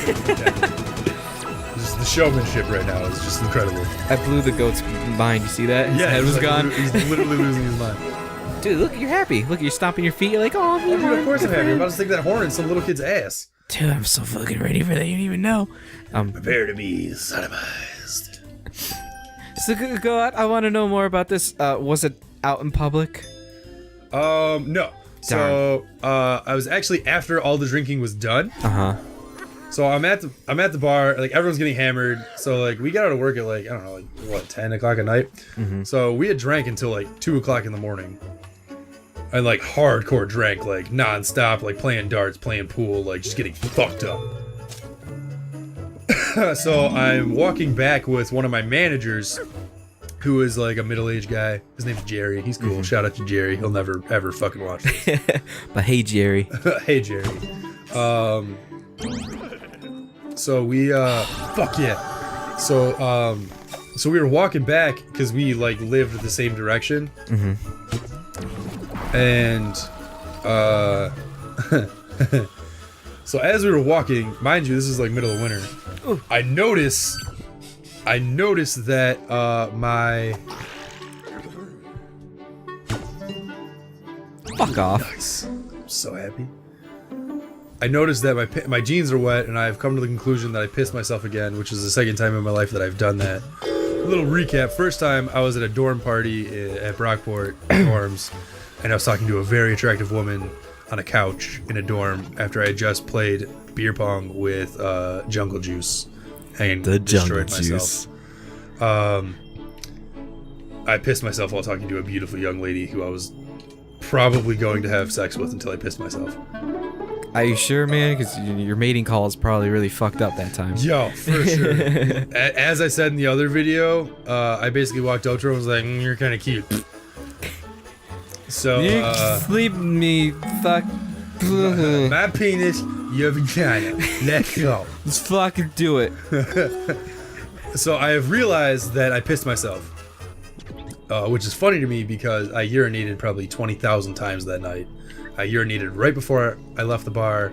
just the showmanship right now is just incredible. I blew the goat's mind. You see that? His head was like, gone. He's literally losing his mind. Dude, look, you're happy. Look, you're stomping your feet. You're like, oh, Dude, of course I'm happy. I'm about to stick that horn in some little kid's ass. Dude, I'm so fucking ready for that. You don't even know. Prepare to be sodomized. So go out. I want to know more about this. Was it out in public? No. So, I was actually after all the drinking was done. So I'm at the bar, like everyone's getting hammered. So like we got out of work at like, I don't know, like what, 10 o'clock at night. So we had drank until like 2 o'clock in the morning. And like hardcore drank, like non-stop, like playing darts, playing pool, like just getting fucked up. So I'm walking back with one of my managers, who is like a middle-aged guy. His name's Jerry. He's cool. Shout out to Jerry. He'll never ever fucking watch this. But hey, Jerry. Hey, Jerry. So we fuck yeah. So we were walking back because we like lived the same direction. And so as we were walking, mind you, this is like middle of winter. I noticed that my Fuck off. Nice. I'm so happy. I noticed that my jeans are wet, and I've come to the conclusion that I pissed myself again, which is the second time in my life that I've done that. A little recap. First time, I was at a dorm party at Brockport dorms, and I was talking to a very attractive woman on a couch in a dorm after I had just played beer pong with Jungle Juice and destroyed myself. I pissed myself while talking to a beautiful young lady who I was probably going to have sex with until I pissed myself. Are you sure, man? Because your mating call is probably really fucked up that time. Yo, for sure. As I said in the other video, I basically walked up to her and was like, "You're kind of cute." So, You sleep me, fuck. my penis, your vagina. Let's go. Let's fucking do it. So I have realized that I pissed myself, which is funny to me because I urinated probably 20,000 times that night. I urinated right before I left the bar,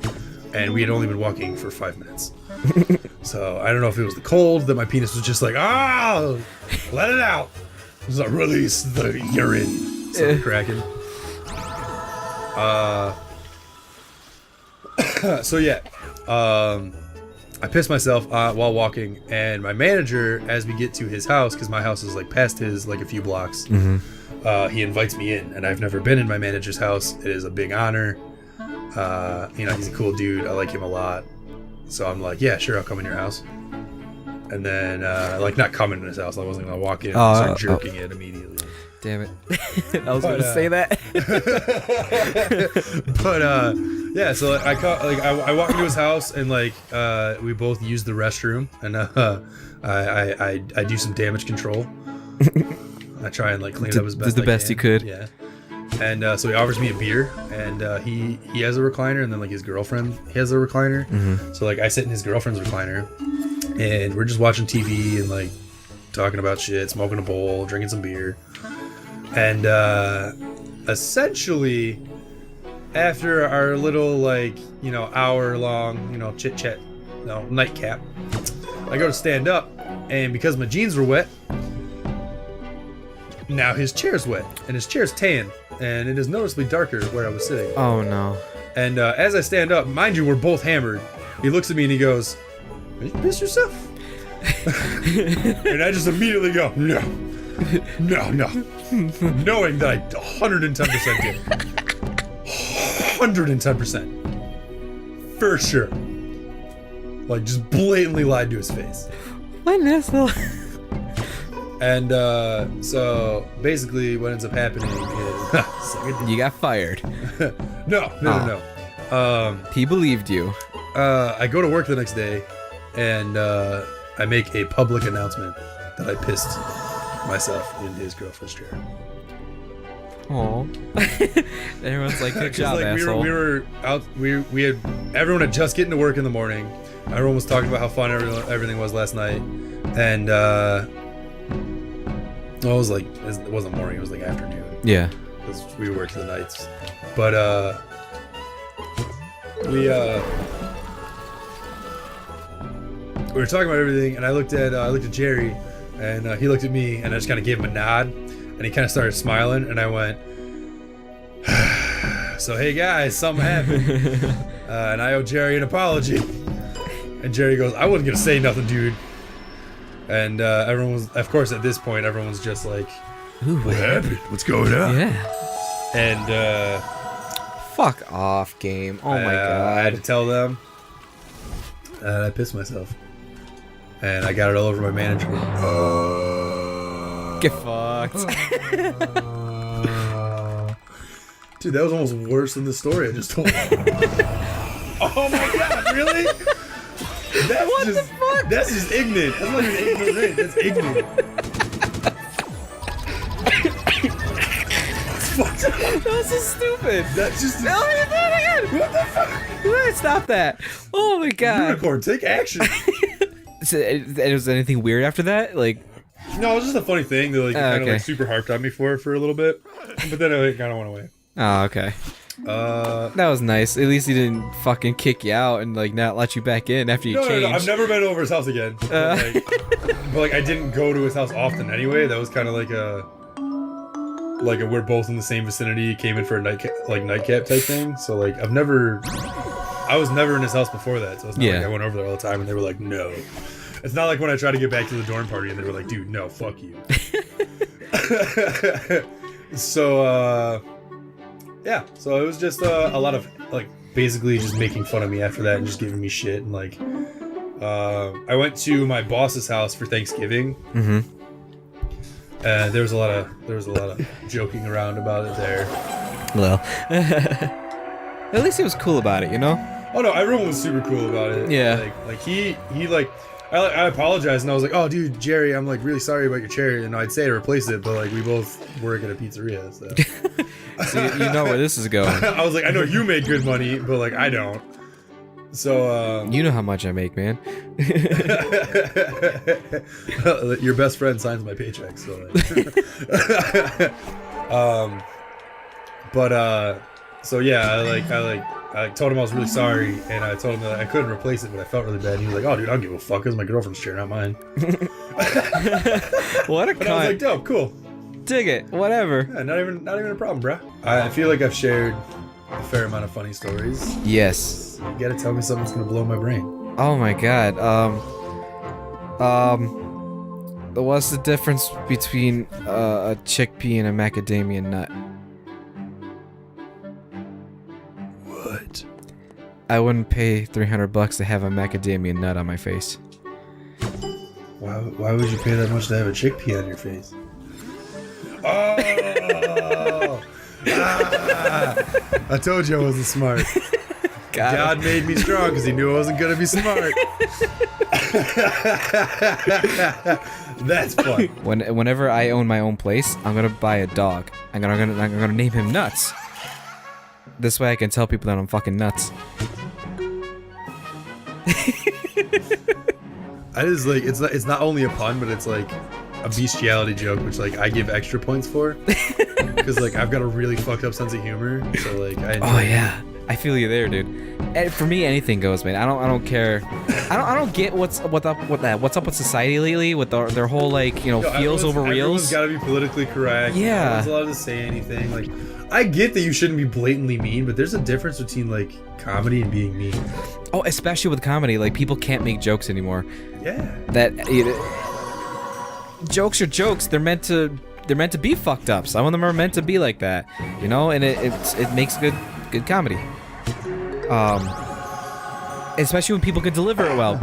and we had only been walking for 5 minutes. So I don't know if it was the cold that my penis was just like, let it out. So release the urine. So cracking. So yeah, I pissed myself while walking, and my manager, as we get to his house, because my house is like past his, like a few blocks, he invites me in, and I've never been in my manager's house. It is a big honor. You know, he's a cool dude. I like him a lot. So I'm like, yeah, sure, I'll come in your house. And then, like, not coming in his house. I wasn't gonna walk in and start jerking it immediately. Damn it. I was gonna say that. But yeah, so like, I walk into his house, and like we both use the restroom, and I do some damage control. I try and like clean it up as best. Did the best you could. Yeah. And so he offers me a beer, and he has a recliner, and then like his girlfriend has a recliner. So like I sit in his girlfriend's recliner, and we're just watching TV and like talking about shit, smoking a bowl, drinking some beer. And essentially, after our little, like, you know, hour-long, you know, chit-chat, nightcap, I go to stand up, and because my jeans were wet, now his chair's wet, and his chair's tan, and it is noticeably darker where I was sitting. Oh, no. And as I stand up, mind you, we're both hammered, he looks at me and he goes, "Did you piss yourself?" And I just immediately go, no. Knowing that I 110% did. 110%. For sure. Like, just blatantly lied to his face. What an asshole. And, so, basically, what ends up happening is... You got fired. No. He believed you. I go to work the next day, and, I make a public announcement that I pissed myself in his girlfriend's chair. Aw. Everyone's like, good job, like, asshole. we were out. We had everyone had just getting to work in the morning. Everyone was talking about how fun everything was last night, and it was like it wasn't morning. It was like afternoon. Yeah. Because we worked the nights, but we were talking about everything, and I looked at Jerry, and he looked at me, and I just kind of gave him a nod, and he kind of started smiling, and I went, "So hey guys, something happened, and I owe Jerry an apology." And Jerry goes, "I wasn't gonna say nothing, dude." And everyone was, of course, at this point, everyone's just like, Ooh, "What happened? What's going on?" Yeah. And Fuck off, game. Oh my I had to god. tell them, and I pissed myself. And I got it all over my manager. Get fucked. Dude, that was almost worse than the story I just told. Oh my god, really? What the fuck? That's just ignorant. That's not even ignorant. That's ignorant. That's fucked up. That was so stupid. That's just... Oh, you did it again. What the fuck? Stop that. Oh my god. Unicorn, take action. So, was anything weird after that? Like, No, it was just a funny thing that like kind of okay. like super harped on me for a little bit, but then it kind of went away. oh, okay. That was nice. At least he didn't fucking kick you out and like not let you back in after you changed. No, I've never been over his house again. But like I didn't go to his house often anyway. That was kind of like a we're both in the same vicinity, came in for a nightcap type thing. So like I was never in his house before that. So it's not like I went over there all the time and they were like, no. It's not like when I tried to get back to the dorm party and they were like, dude, no, fuck you. So yeah, so it was just a lot of like basically just making fun of me after that and just giving me shit. And like I went to my boss's house for Thanksgiving. There was a lot of joking around about it there. Well. At least he was cool about it, you know? Oh no, everyone was super cool about it. Yeah. Like he like I apologized and I was like, oh dude, Jerry, I'm like really sorry about your chair. And I'd say to replace it, but like we both work at a pizzeria, so. So you know where this is going. I was like, I know you make good money, but like I don't. So You know how much I make, man. your best friend signs my paycheck, so like. So yeah, I told him I was really sorry, and I told him that I couldn't replace it, but I felt really bad. And he was like, "Oh, dude, I don't give a fuck. It's my girlfriend's chair, not mine." What a And I was like, "Dope, cool. Dig it, whatever." Yeah, not even a problem, bro." I feel like I've shared a fair amount of funny stories. Yes. You gotta tell me something that's gonna blow my brain. Oh my god. What's the difference between a chickpea and a macadamia nut? What? I wouldn't pay $300 to have a macadamia nut on my face. Why would you pay that much to have a chickpea on your face? Oh! I told you I wasn't smart. God made me strong because he knew I wasn't gonna be smart. That's fun. Whenever I own my own place, I'm gonna buy a dog. I'm gonna name him Nuts. This way I can tell people that I'm fucking nuts. I just like it's not only a pun, but it's like a bestiality joke, which like I give extra points for because like I've got a really fucked up sense of humor. So like I enjoy it. Yeah, I feel you there, dude. And for me, anything goes, man. I don't care. I don't get what's up with society lately with their whole like feels over reels. Everyone's got to be politically correct. Yeah. Everyone's allowed to say anything. Like I get that you shouldn't be blatantly mean, but there's a difference between like comedy and being mean. Oh, especially with comedy, like people can't make jokes anymore. Yeah. Jokes are jokes. They're meant to be fucked up. Some of them are meant to be like that, and it makes good comedy. Especially when people can deliver it well.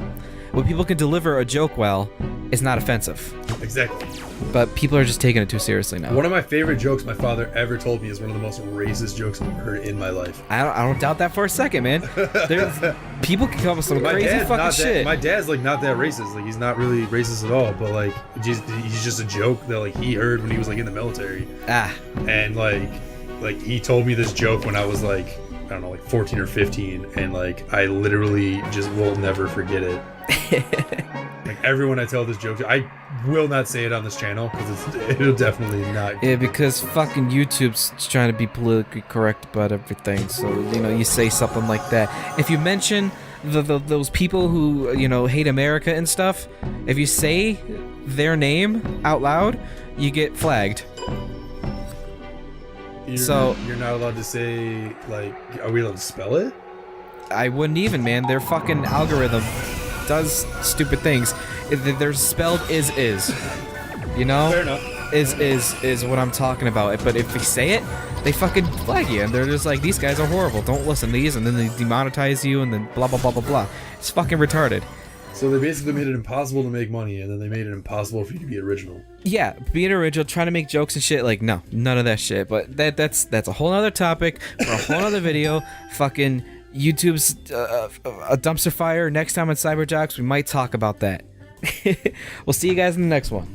When people can deliver a joke well, it's not offensive. Exactly. But people are just taking it too seriously now. One of my favorite jokes my father ever told me is one of the most racist jokes I've heard in my life. I don't doubt that for a second, man. People can come up with some crazy fucking shit. My dad's like not that racist. Like he's not really racist at all. But like he's just a joke that like he heard when he was like in the military. And like he told me this joke when I was like I don't know, like 14 or 15, and like I literally just will never forget it. Like everyone I tell this joke to, I will not say it on this channel because it'll definitely not. Yeah, because fucking YouTube's trying to be politically correct about everything. So you say something like that. If you mention those people who hate America and stuff, if you say their name out loud, you get flagged. You're not allowed to say, like, are we allowed to spell it? I wouldn't even, man. Their fucking algorithm does stupid things. They're spelled is. Fair enough. Is what I'm talking about. But if we say it, they fucking flag you, and they're just like, these guys are horrible. Don't listen to these, and then they demonetize you, and then blah blah blah blah blah. It's fucking retarded. So they basically made it impossible to make money, and then they made it impossible for you to be original. Yeah, being original, trying to make jokes and shit, like, no, none of that shit. But that's a whole other topic for a whole other video. Fucking YouTube's a dumpster fire. Next time on Cyber Jocks, we might talk about that. We'll see you guys in the next one.